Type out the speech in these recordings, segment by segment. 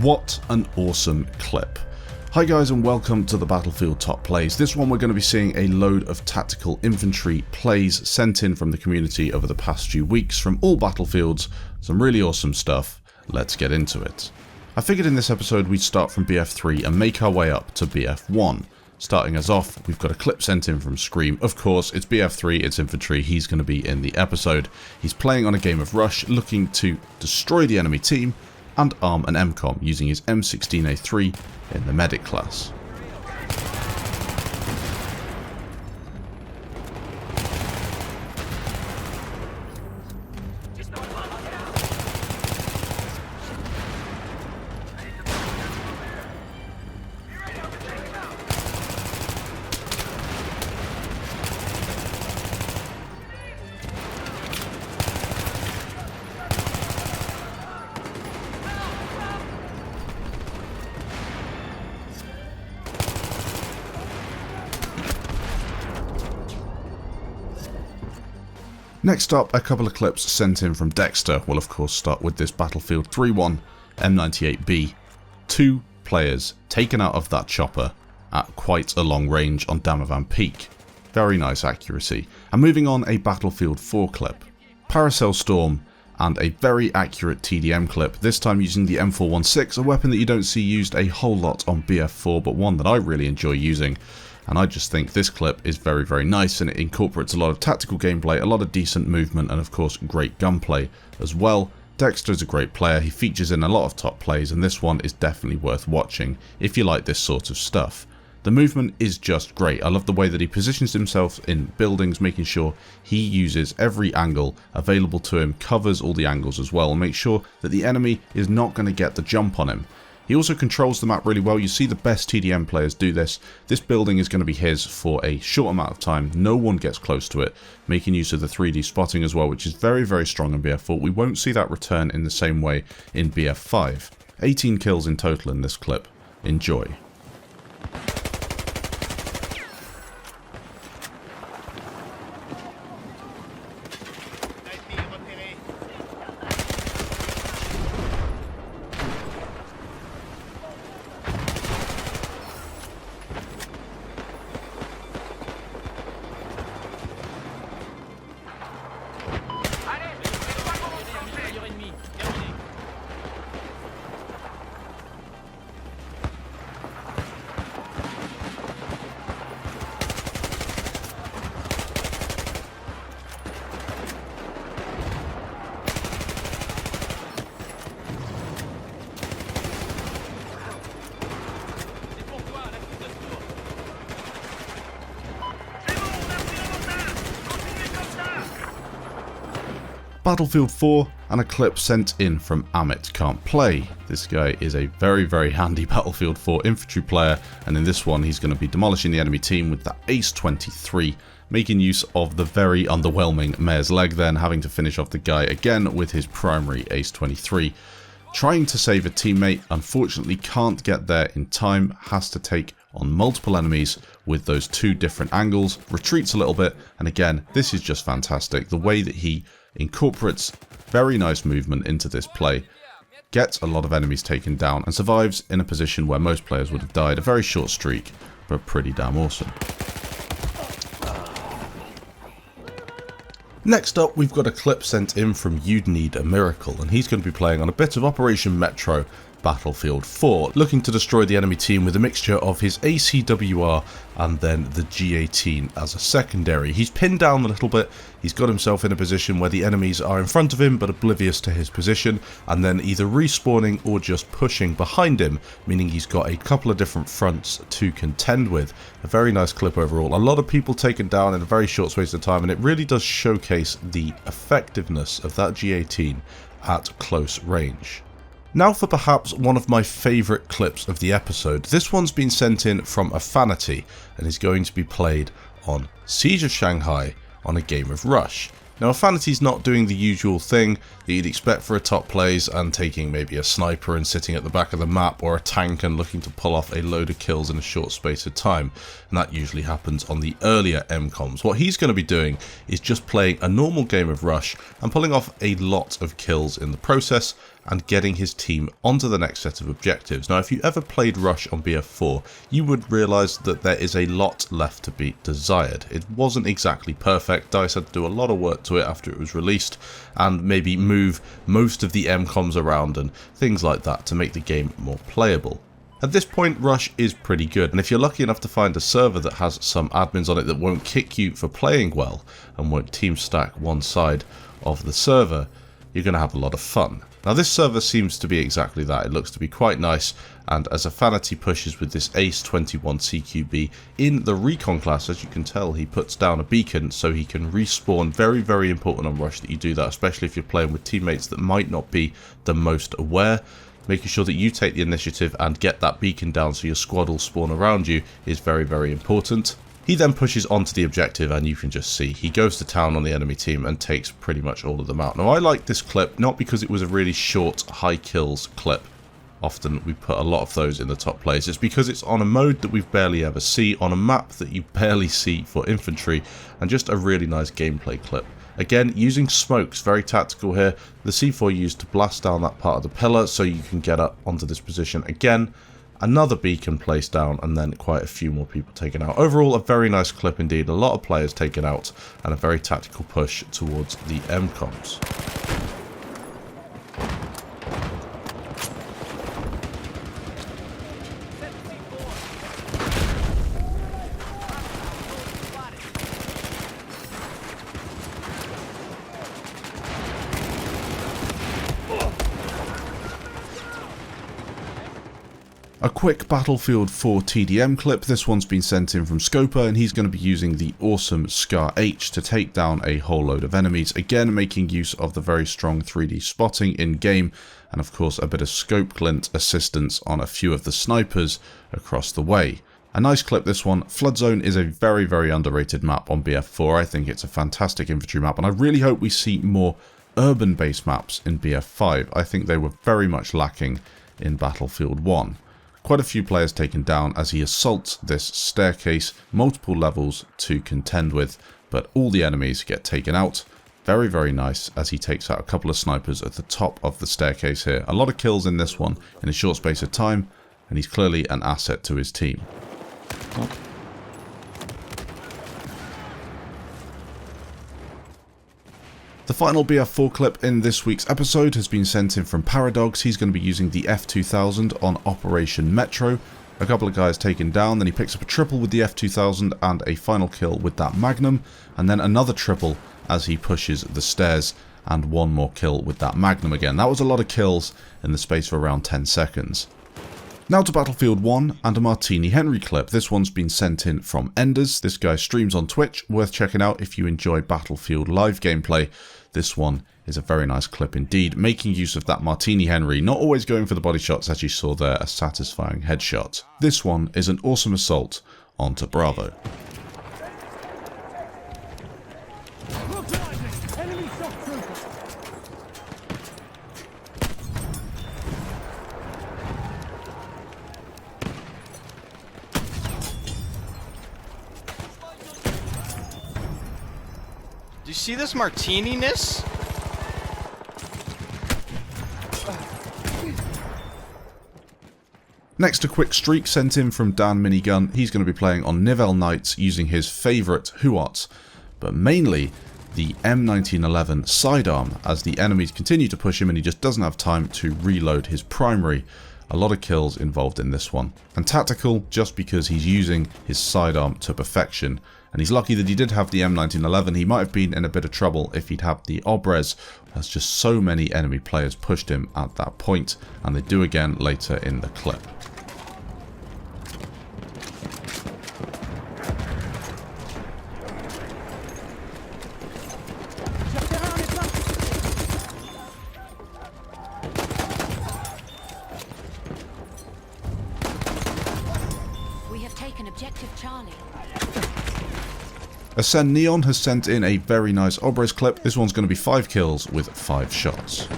What an awesome clip. Hi guys and welcome to the Battlefield Top Plays. This one we're going to be seeing a load of tactical infantry plays sent in from the community over the past few weeks from all battlefields. Some really awesome stuff. Let's get into it. I figured in this episode we'd start from BF3 and make our way up to BF1. Starting us off, we've got a clip sent in from Scream. Of course, it's BF3, it's infantry, he's going to be in the episode. He's playing on a game of Rush, looking to destroy the enemy team and arm an MCOM using his M16A3 in the medic class. Next up, a couple of clips sent in from Dexter. We'll of course start with this Battlefield 3-1 M98B. 2 players taken out of that chopper at quite a long range on Damavan Peak. Very nice accuracy. And moving on, a Battlefield 4 clip. Paracel Storm and a very accurate TDM clip, this time using the M416, a weapon that you don't see used a whole lot on BF4, but one that I really enjoy using. And I just think this clip is very, very nice, and it incorporates a lot of tactical gameplay, a lot of decent movement, and of course great gunplay as well. Dexter is a great player, he features in a lot of top plays, and this one is definitely worth watching if you like this sort of stuff. The movement is just great. I love the way that he positions himself in buildings, making sure he uses every angle available to him, covers all the angles as well, and makes sure that the enemy is not going to get the jump on him. He also controls the map really well. You see the best TDM players do this. This building is going to be his for a short amount of time. No one gets close to it, making use of the 3D spotting as well, which is very, very strong in BF4. We won't see that return in the same way in BF5. 18 kills in total in this clip. Enjoy. Battlefield 4 and a clip sent in from Amit Can't Play. This guy is a very, very handy Battlefield 4 infantry player, and in this one he's going to be demolishing the enemy team with that Ace 23, making use of the very underwhelming Mare's Leg, then having to finish off the guy again with his primary Ace 23. Trying to save a teammate, unfortunately can't get there in time, has to take on multiple enemies with those 2 different angles, retreats a little bit, and again, this is just fantastic. The way that he incorporates very nice movement into this play, gets a lot of enemies taken down, and survives in a position where most players would have died. A very short streak, but pretty damn awesome. Next up, we've got a clip sent in from You'd Need a Miracle, and he's going to be playing on a bit of Operation Metro Battlefield 4, looking to destroy the enemy team with a mixture of his ACWR and then the G18 as a secondary. He's pinned down a little bit, he's got himself in a position where the enemies are in front of him but oblivious to his position, and then either respawning or just pushing behind him, meaning he's got a couple of different fronts to contend with. A very nice clip overall. A lot of people taken down in a very short space of time, and it really does showcase the effectiveness of that G18 at close range. Now for perhaps one of my favourite clips of the episode. This one's been sent in from Infantry and is going to be played on Siege of Shanghai on a game of Rush. Now Infantry's not doing the usual thing that you'd expect for a top plays and taking maybe a sniper and sitting at the back of the map, or a tank and looking to pull off a load of kills in a short space of time, and that usually happens on the earlier MCOMs. What he's going to be doing is just playing a normal game of Rush and pulling off a lot of kills in the process, and getting his team onto the next set of objectives. Now, if you ever played Rush on BF4, you would realise that there is a lot left to be desired. It wasn't exactly perfect. DICE had to do a lot of work to it after it was released, and maybe move most of the MCOMs around and things like that to make the game more playable. At this point, Rush is pretty good, and if you're lucky enough to find a server that has some admins on it that won't kick you for playing well and won't team stack one side of the server, you're going to have a lot of fun. Now, this server seems to be exactly that. It looks to be quite nice, and as Afanity pushes with this Ace 21 CQB in the Recon class, as you can tell, he puts down a beacon so he can respawn. Very, very important on Rush that you do that, especially if you're playing with teammates that might not be the most aware. Making sure that you take the initiative and get that beacon down so your squad will spawn around you is very, very important. He then pushes onto the objective, and you can just see he goes to town on the enemy team and takes pretty much all of them out. Now, I like this clip not because it was a really short high kills clip. Often we put a lot of those in the top plays. It's because it's on a mode that we barely ever see, on a map that you barely see for infantry, and just a really nice gameplay clip. Again, using smokes, very tactical here. The C4 used to blast down that part of the pillar so you can get up onto this position again. Another beacon placed down, and then quite a few more people taken out. Overall, a very nice clip indeed. A lot of players taken out, and a very tactical push towards the MCOMs. A quick Battlefield 4 TDM clip. This one's been sent in from Scoper, and he's going to be using the awesome Scar H to take down a whole load of enemies. Again, making use of the very strong 3D spotting in game, and of course a bit of scope glint assistance on a few of the snipers across the way. A nice clip, this one. Flood Zone is a very, very underrated map on BF4. I think it's a fantastic infantry map, and I really hope we see more urban-based maps in BF5. I think they were very much lacking in Battlefield 1. Quite a few players taken down as he assaults this staircase, multiple levels to contend with, but all the enemies get taken out. Very, very nice as he takes out a couple of snipers at the top of the staircase here. A lot of kills in this one in a short space of time, and he's clearly an asset to his team. The final BF4 clip in this week's episode has been sent in from Paradox. He's going to be using the F2000 on Operation Metro. A couple of guys taken down, then he picks up a triple with the F2000 and a final kill with that Magnum, and then another triple as he pushes the stairs, and one more kill with that Magnum again. That was a lot of kills in the space of around 10 seconds. Now to Battlefield 1 and a Martini Henry clip. This one's been sent in from Enders. This guy streams on Twitch, worth checking out if you enjoy Battlefield live gameplay. This one is a very nice clip indeed, making use of that Martini Henry, not always going for the body shots as you saw there, a satisfying headshot. This one is an awesome assault onto Bravo. Do you see this martini-ness? Next, a quick streak sent in from Dan Minigun. He's going to be playing on Nivelle Knights using his favourite Huots, but mainly the M1911 sidearm as the enemies continue to push him and he just doesn't have time to reload his primary. A lot of kills involved in this one. And tactical just because he's using his sidearm to perfection. And he's lucky that he did have the M1911. He might have been in a bit of trouble if he'd had the Obres, as just so many enemy players pushed him at that point, and they do again later in the clip. We have taken objective Charlie. Ascend Neon has sent in a very nice Obres clip. This one's going to be 5 kills with 5 shots.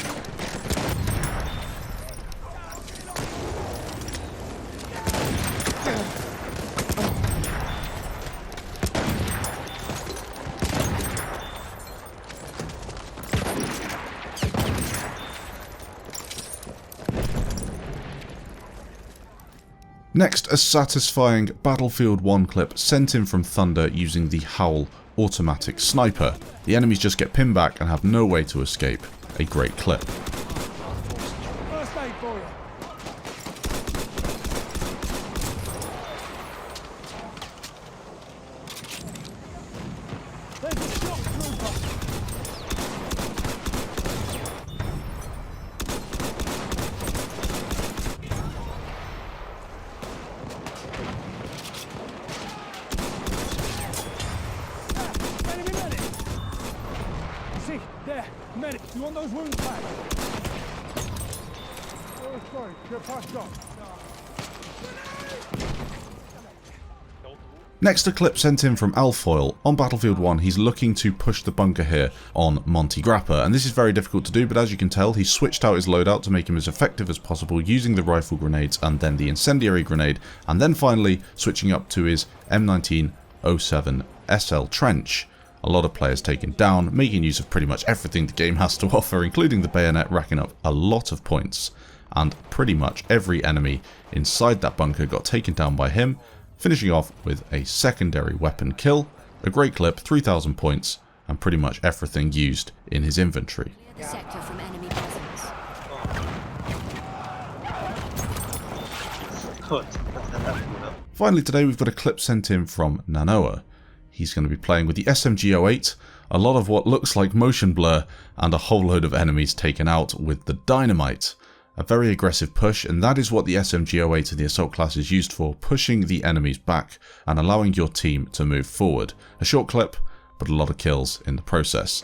Next, a satisfying Battlefield 1 clip sent in from Thunder using the Howl automatic sniper. The enemies just get pinned back and have no way to escape. A great clip. First aid for you. There's a shock trooper. Enemy medic. See, there, medic. You want those wounds back? Oh, sorry, you're past shot. Next, a clip sent in from Alfoil. On Battlefield 1, he's looking to push the bunker here on Monty Grappa, and this is very difficult to do, but as you can tell, he switched out his loadout to make him as effective as possible using the rifle grenades and then the incendiary grenade, and then finally switching up to his M1907 SL trench. A lot of players taken down, making use of pretty much everything the game has to offer, including the bayonet, racking up a lot of points, and pretty much every enemy inside that bunker got taken down by him, finishing off with a secondary weapon kill, a great clip, 3,000 points, and pretty much everything used in his inventory. The sector from enemy presence. Finally today we've got a clip sent in from Nanoa. He's going to be playing with the SMG-08, a lot of what looks like motion blur, and a whole load of enemies taken out with the dynamite. A very aggressive push, and that is what the SMG-08 of the assault class is used for, pushing the enemies back and allowing your team to move forward. A short clip, but a lot of kills in the process.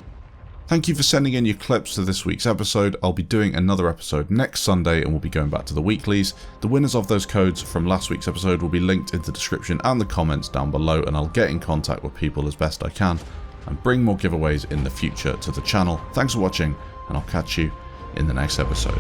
Thank you for sending in your clips to this week's episode. I'll be doing another episode next Sunday and we'll be going back to the weeklies. The winners of those codes from last week's episode will be linked in the description and the comments down below, and I'll get in contact with people as best I can and bring more giveaways in the future to the channel. Thanks for watching, and I'll catch you in the next episode.